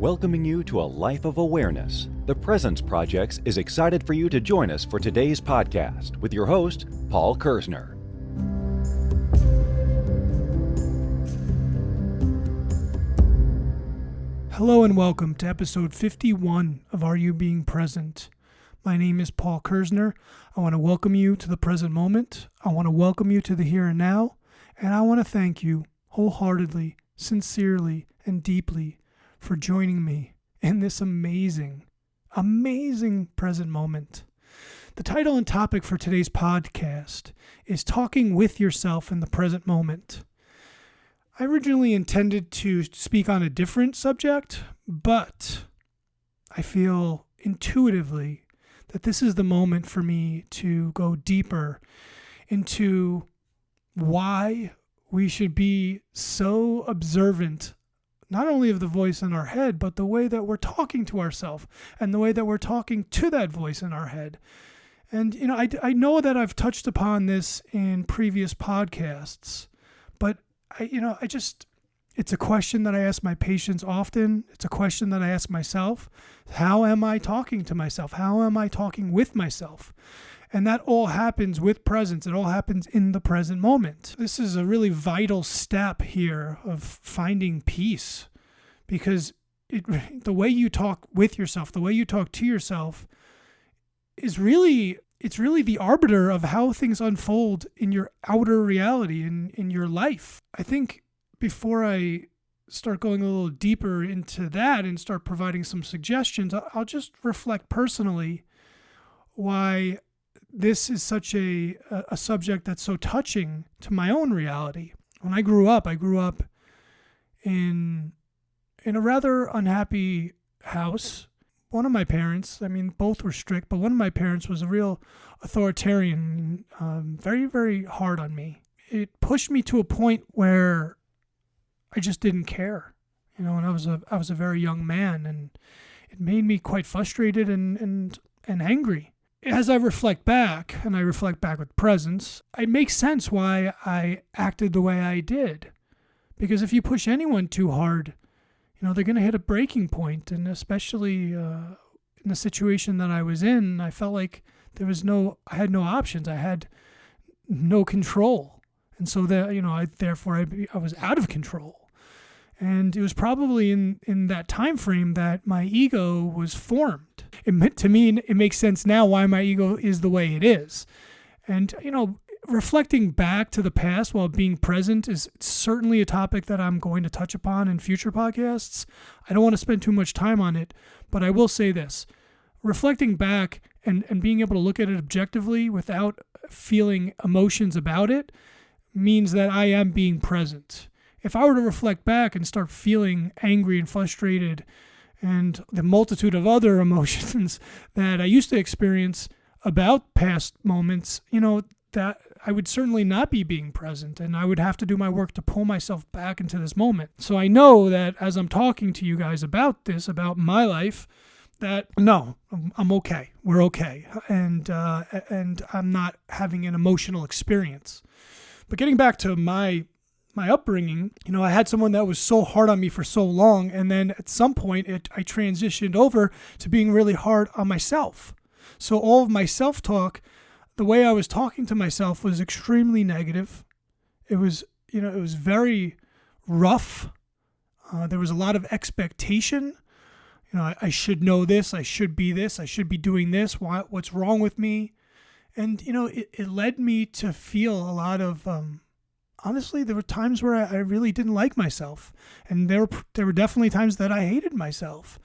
welcoming you to a life of awareness. The Presence Project is excited for you to join us for today's podcast with your host, Paul Kerzner. Hello and welcome to episode 51 of Are You Being Present? My name is Paul Kerzner. I want to welcome you to the present moment. I want to welcome you to the here and now. And I want to thank you wholeheartedly, sincerely, and deeply for joining me in this amazing present moment. The title and topic for today's podcast is Talking with Yourself in the Present Moment. I originally intended to speak on a different subject, but I feel intuitively that this is the moment for me to go deeper into why we should be so observant, not only of the voice in our head, but the way that we're talking to ourselves and the way that we're talking to that voice in our head. And, I know that I've touched upon this in previous podcasts, but it's a question that I ask my patients often. It's a question that I ask myself. How am I talking to myself? How am I talking with myself? And that all happens with presence. It all happens in the present moment. This is a really vital step here of finding peace, because the way you talk with yourself, the way you talk to yourself is really the arbiter of how things unfold in your outer reality, in your life. I think before I start going a little deeper into that and start providing some suggestions, I'll just reflect personally why this is such a subject that's so touching to my own reality. When I grew up in a rather unhappy house. One of my parents, both were strict, but one of my parents was a real authoritarian, very, very hard on me. It pushed me to a point where I just didn't care, and I was a very young man, and it made me quite frustrated and angry. As I reflect back, and I reflect back with presence, it makes sense why I acted the way I did. Because if you push anyone too hard, they're going to hit a breaking point. And especially in the situation that I was in, I felt like I had no options. I had no control. And so that, I was out of control. And it was probably in that time frame that my ego was formed. To me, it makes sense now why my ego is the way it is. And, reflecting back to the past while being present is certainly a topic that I'm going to touch upon in future podcasts. I don't want to spend too much time on it, but I will say this. Reflecting back and being able to look at it objectively without feeling emotions about it means that I am being present. If I were to reflect back and start feeling angry and frustrated and the multitude of other emotions that I used to experience about past moments, that I would certainly not be being present, and I would have to do my work to pull myself back into this moment. So I know that as I'm talking to you guys about this, about my life, that no, I'm okay. We're okay. And I'm not having an emotional experience. But getting back to my upbringing, I had someone that was so hard on me for so long, and then at some point I transitioned over to being really hard on myself. So all of my self-talk, the way I was talking to myself was extremely negative. It was very rough. There was a lot of expectation. I should know this. I should be this. I should be doing this. What's wrong with me? And, it led me to feel a lot of, honestly, there were times where I really didn't like myself. And there were definitely times that I hated myself.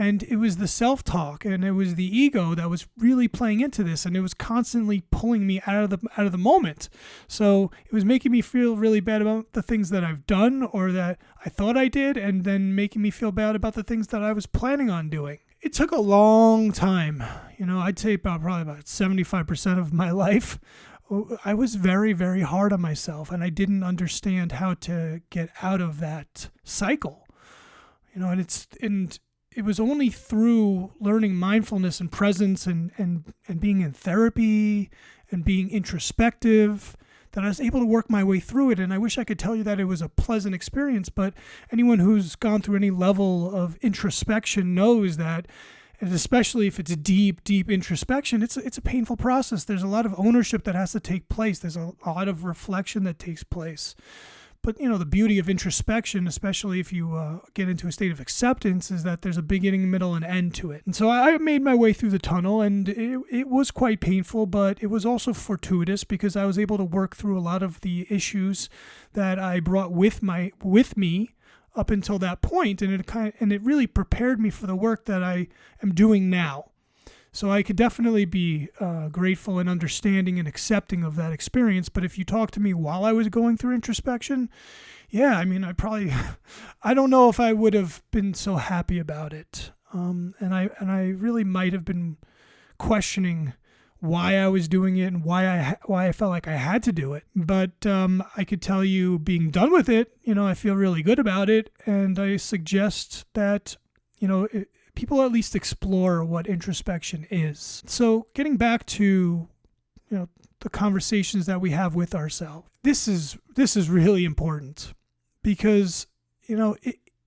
And it was the self-talk and it was the ego that was really playing into this, and it was constantly pulling me out of the moment. So it was making me feel really bad about the things that I've done or that I thought I did, and then making me feel bad about the things that I was planning on doing. It took a long time. I'd say probably about 75% of my life. I was very, very hard on myself, and I didn't understand how to get out of that cycle. And it was only through learning mindfulness and presence and being in therapy and being introspective that I was able to work my way through it. And I wish I could tell you that it was a pleasant experience, but anyone who's gone through any level of introspection knows that, and especially if it's deep introspection, it's a painful process. There's a lot of ownership that has to take place. There's a lot of reflection that takes place. But, the beauty of introspection, especially if you get into a state of acceptance, is that there's a beginning, middle, and end to it. And so I made my way through the tunnel, and it was quite painful, but it was also fortuitous because I was able to work through a lot of the issues that I brought with me up until that point, and it really prepared me for the work that I am doing now. So I could definitely be grateful and understanding and accepting of that experience. But if you talk to me while I was going through introspection, yeah, I don't know if I would have been so happy about it. And I really might have been questioning why I was doing it and why I felt like I had to do it. But I could tell you, being done with it, I feel really good about it. And I suggest that, people at least explore what introspection is. So getting back to, the conversations that we have with ourselves, this is really important because,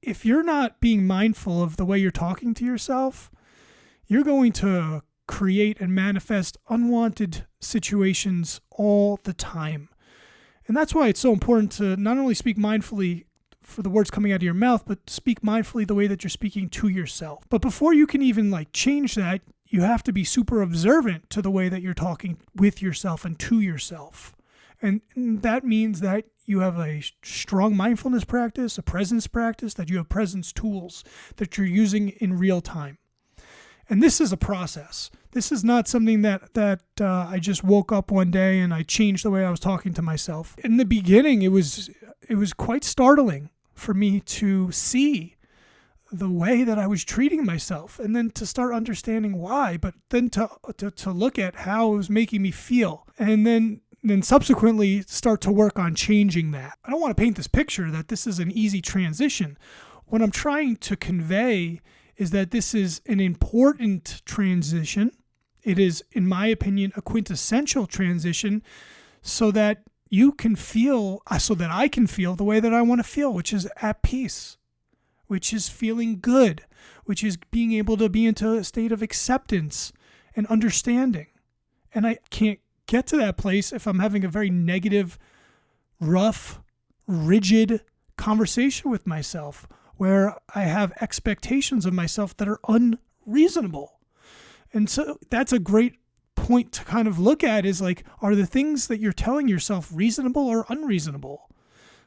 if you're not being mindful of the way you're talking to yourself, you're going to create and manifest unwanted situations all the time. And that's why it's so important to not only speak mindfully for the words coming out of your mouth, but speak mindfully the way that you're speaking to yourself. But before you can even change that, you have to be super observant to the way that you're talking with yourself and to yourself. And that means that you have a strong mindfulness practice, a presence practice, that you have presence tools that you're using in real time. And this is a process. This is not something that I just woke up one day and I changed the way I was talking to myself. In the beginning, it was quite startling for me to see the way that I was treating myself, and then to start understanding why, but then to look at how it was making me feel, and then subsequently start to work on changing that. I don't want to paint this picture that this is an easy transition. What I'm trying to convey is that this is an important transition. It is, in my opinion, a quintessential transition so that you can feel, so that I can feel the way that I want to feel, which is at peace, which is feeling good, which is being able to be into a state of acceptance and understanding. And I can't get to that place if I'm having a very negative, rough, rigid conversation with myself, where I have expectations of myself that are unreasonable. And so that's a great point to kind of look at, is are the things that you're telling yourself reasonable or unreasonable?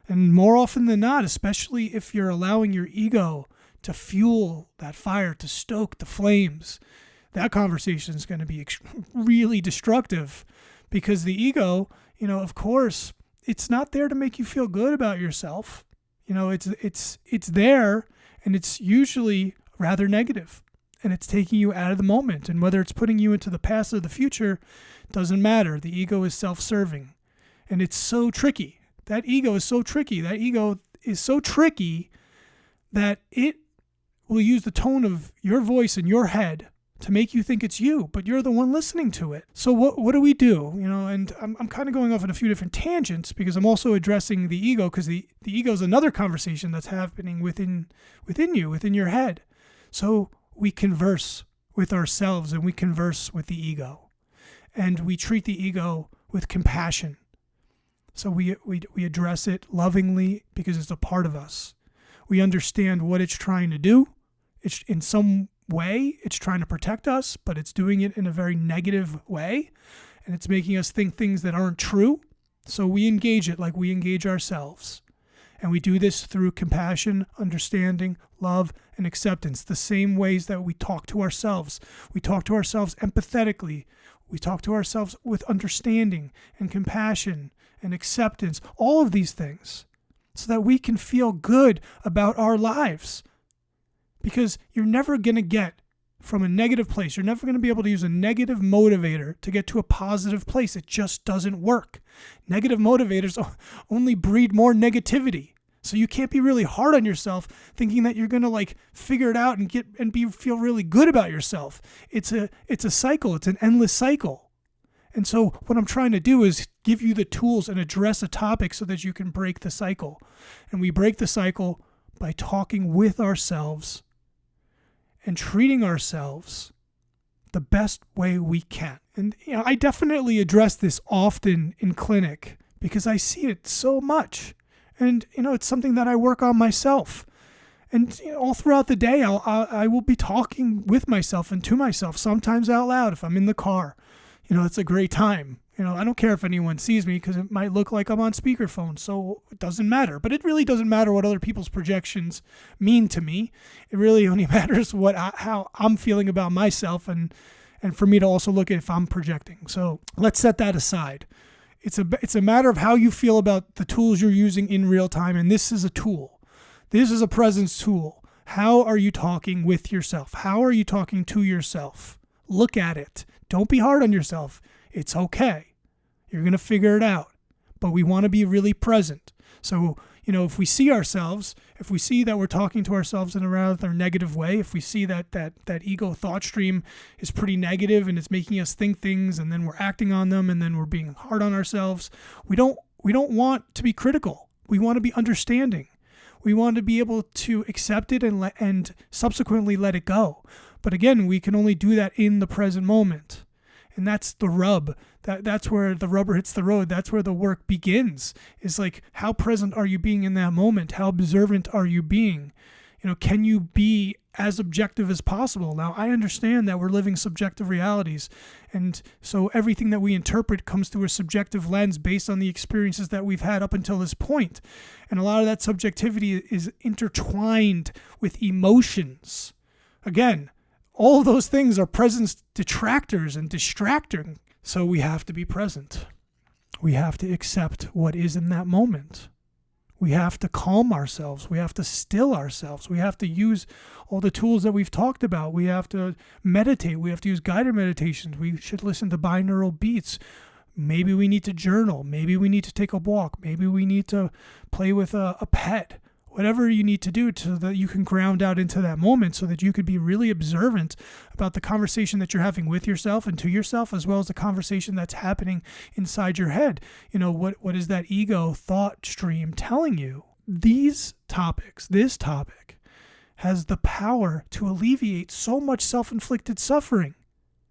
And more often than not, especially if you're allowing your ego to fuel that fire, to stoke the flames, that conversation is going to be really destructive, because the ego, of course, it's not there to make you feel good about yourself. It's there, and it's usually rather negative, and it's taking you out of the moment. And whether it's putting you into the past or the future, doesn't matter. The ego is self-serving, and it's so tricky. That ego is so tricky. That ego is so tricky that it will use the tone of your voice in your head to make you think it's you, but you're the one listening to it. So what do we do? And I'm kind of going off on a few different tangents because I'm also addressing the ego, because the ego is another conversation that's happening within you, within your head. So we converse with ourselves and we converse with the ego, and we treat the ego with compassion. So we address it lovingly because it's a part of us. We understand what it's trying to do. It's in some way, it's trying to protect us, but it's doing it in a very negative way, and it's making us think things that aren't true. So we engage it like we engage ourselves. And we do this through compassion, understanding, love, and acceptance. The same ways that we talk to ourselves. We talk to ourselves empathetically. We talk to ourselves with understanding and compassion and acceptance. All of these things, so that we can feel good about our lives. Because you're never going to get from a negative place. You're never going to be able to use a negative motivator to get to a positive place. It just doesn't work. Negative motivators only breed more negativity. So you can't be really hard on yourself thinking that you're going to figure it out and feel really good about yourself. It's a cycle. It's an endless cycle. And so what I'm trying to do is give you the tools and address a topic so that you can break the cycle. And we break the cycle by talking with ourselves and treating ourselves the best way we can. And I definitely address this often in clinic because I see it so much. And it's something that I work on myself. And all throughout the day, I will be talking with myself and to myself, sometimes out loud if I'm in the car. It's a great time. I don't care if anyone sees me because it might look like I'm on speakerphone, so it doesn't matter. But it really doesn't matter what other people's projections mean to me. It really only matters how I'm feeling about myself and for me to also look at if I'm projecting. So let's set that aside. It's a matter of how you feel about the tools you're using in real time, and this is a tool. This is a presence tool. How are you talking with yourself? How are you talking to yourself? Look at it. Don't be hard on yourself. It's okay. You're going to figure it out. But we want to be really present. So, if we see ourselves, if we see that we're talking to ourselves in a rather negative way, if we see that ego thought stream is pretty negative and it's making us think things and then we're acting on them and then we're being hard on ourselves, we don't want to be critical. We want to be understanding. We want to be able to accept it and subsequently let it go. But again, we can only do that in the present moment. And that's the rub. That's where the rubber hits the road. That's where the work begins. It's like, how present are you being in that moment? How observant are you being? Can you be as objective as possible? Now, I understand that we're living subjective realities. And so everything that we interpret comes through a subjective lens based on the experiences that we've had up until this point. And a lot of that subjectivity is intertwined with emotions. Again, all of those things are presence detractors and distracting. So we have to be present. We have to accept what is in that moment. We have to calm ourselves. We have to still ourselves. We have to use all the tools that we've talked about. We have to meditate. We have to use guided meditations. We should listen to binaural beats. Maybe we need to journal. Maybe we need to take a walk. Maybe we need to play with a pet. Whatever you need to do so that you can ground out into that moment so that you could be really observant about the conversation that you're having with yourself and to yourself, as well as the conversation that's happening inside your head. What is that ego thought stream telling you? This topic has the power to alleviate so much self-inflicted suffering.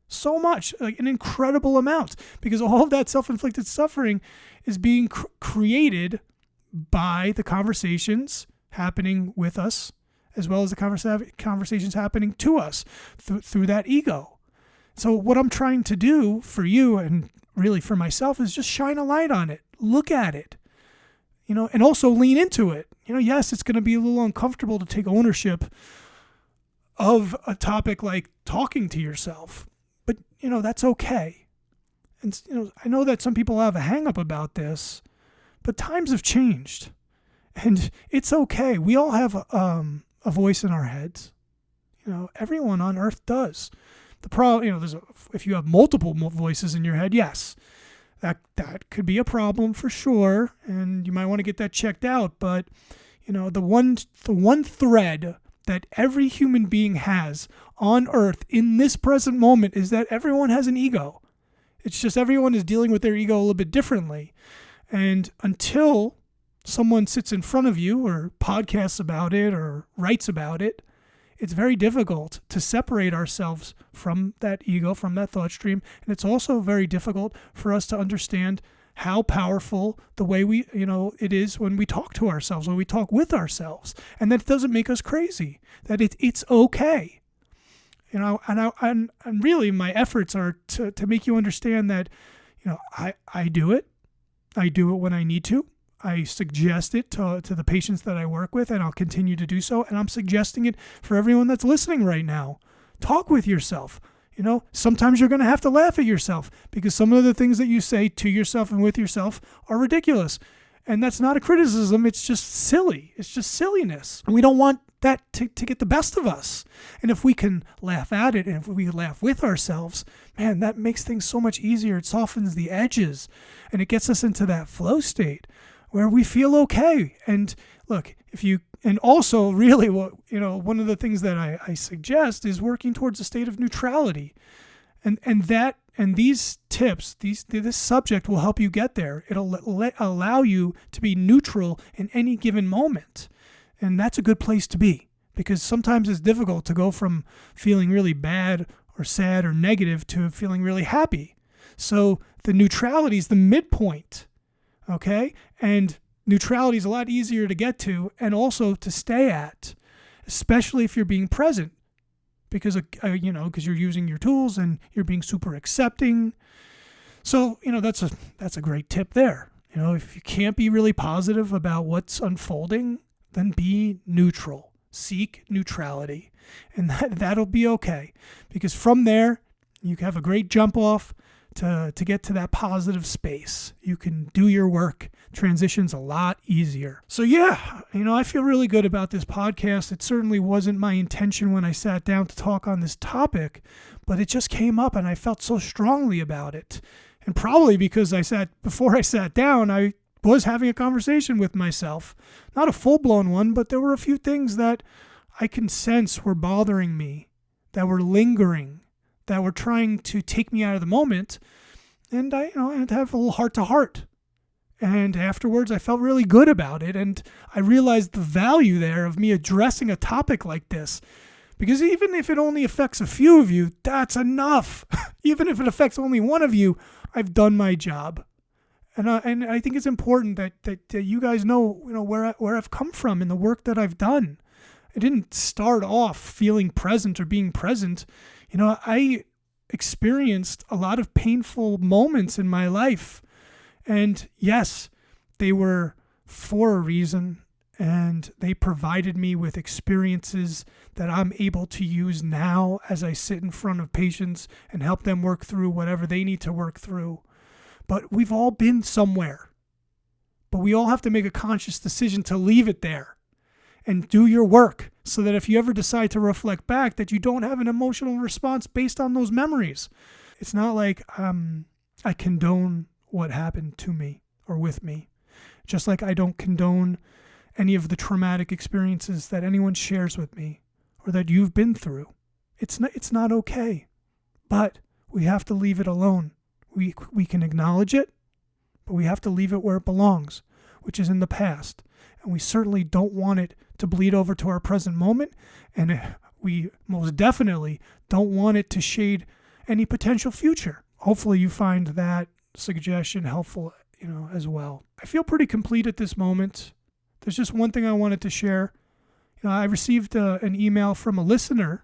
So much, like an incredible amount, because all of that self-inflicted suffering is being created by the conversations happening with us, as well as the conversations happening to us through that ego. So what I'm trying to do for you and really for myself is just shine a light on it. Look at it, and also lean into it. Yes, it's going to be a little uncomfortable to take ownership of a topic like talking to yourself, but that's okay. And I know that some people have a hang up about this, but times have changed. And it's okay. We all have a voice in our heads. Everyone on earth does. The problem, if you have multiple voices in your head, yes, that could be a problem for sure, and you might want to get that checked out. But the one thread that every human being has on earth in this present moment is that everyone has an ego. It's just everyone is dealing with their ego a little bit differently. And until someone sits in front of you or podcasts about it or writes about it, it's very difficult to separate ourselves from that ego, from that thought stream. And it's also very difficult for us to understand how powerful the way it is when we talk to ourselves, when we talk with ourselves, and that it doesn't make us crazy, that it's okay. And really my efforts are to make you understand that, I do it. I do it when I need to. I suggest it to the patients that I work with, and I'll continue to do so. And I'm suggesting it for everyone that's listening right now. Talk with yourself. Sometimes you're going to have to laugh at yourself because some of the things that you say to yourself and with yourself are ridiculous. And that's not a criticism. It's just silly. It's just silliness. And we don't want that to get the best of us. And if we can laugh at it and if we laugh with ourselves, man, that makes things so much easier. It softens the edges and it gets us into that flow state where we feel okay. And look, and also really one of the things that I suggest is working towards a state of neutrality. And that And these tips, this subject will help you get there. It'll allow you to be neutral in any given moment. And that's a good place to be, because sometimes it's difficult to go from feeling really bad or sad or negative to feeling really happy. So the neutrality is the midpoint, okay? And neutrality is a lot easier to get to and also to stay at, especially if you're being present. Because you're using your tools and you're being super accepting. So, that's a great tip there. If you can't be really positive about what's unfolding, then be neutral. Seek neutrality. And that'll be okay. Because from there, you have a great jump off to get to that positive space. You can do your work. Transition's a lot easier. So yeah, I feel really good about this podcast. It certainly wasn't my intention when I sat down to talk on this topic, but it just came up and I felt so strongly about it. And probably because before I sat down, I was having a conversation with myself. Not a full-blown one, but there were a few things that I can sense were bothering me, that were lingering, that were trying to take me out of the moment. And I had to have a little heart-to-heart. And afterwards, I felt really good about it. And I realized the value there of me addressing a topic like this. Because even if it only affects a few of you, that's enough. Even if it affects only one of you, I've done my job. And I think it's important that you guys know, where I've come from in the work that I've done. I didn't start off feeling present or being present. I experienced a lot of painful moments in my life. And yes, they were for a reason, and they provided me with experiences that I'm able to use now as I sit in front of patients and help them work through whatever they need to work through. But we've all been somewhere. But we all have to make a conscious decision to leave it there and do your work so that if you ever decide to reflect back, that you don't have an emotional response based on those memories. It's not like I condone what happened to me or with me. Just like I don't condone any of the traumatic experiences that anyone shares with me or that you've been through. It's not okay. But we have to leave it alone. We can acknowledge it, but we have to leave it where it belongs, which is in the past. And we certainly don't want it to bleed over to our present moment. And we most definitely don't want it to shade any potential future. Hopefully you find that suggestion helpful, as well. I feel pretty complete at this moment. There's just one thing I wanted to share. I received an email from a listener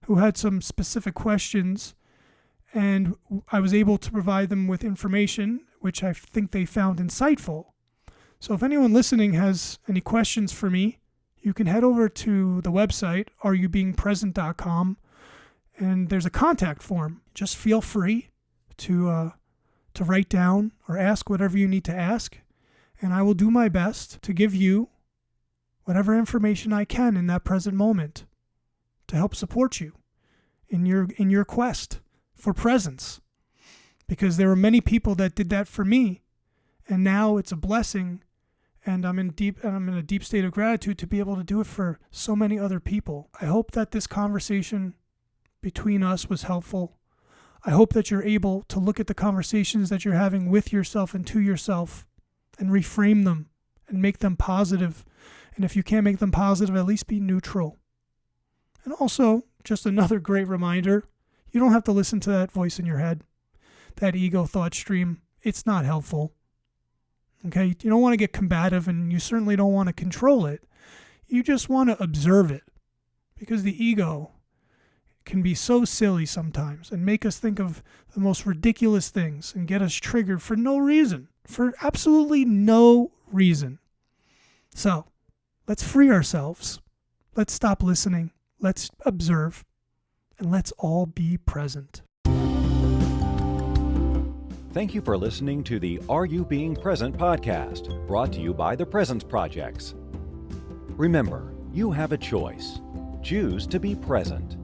who had some specific questions, and I was able to provide them with information, which I think they found insightful. So if anyone listening has any questions for me, you can head over to the website, areyoubeinpresent.com, and there's a contact form. Just feel free to write down or ask whatever you need to ask, and I will do my best to give you whatever information I can in that present moment to help support you in your quest for presence. Because there were many people that did that for me, and now it's a blessing, and I'm in a deep state of gratitude to be able to do it for so many other people. I hope that this conversation between us was helpful. I hope that you're able to look at the conversations that you're having with yourself and to yourself and reframe them and make them positive. And if you can't make them positive, at least be neutral. And also, just another great reminder, you don't have to listen to that voice in your head, that ego thought stream. It's not helpful. Okay? You don't want to get combative, and you certainly don't want to control it. You just want to observe it, because the ego can be so silly sometimes and make us think of the most ridiculous things and get us triggered for no reason, for absolutely no reason. So, let's free ourselves. Let's stop listening. Let's observe. And let's all be present. Thank you for listening to the Are You Being Present podcast, brought to you by the Presence Projects. Remember, you have a choice. Choose to be present.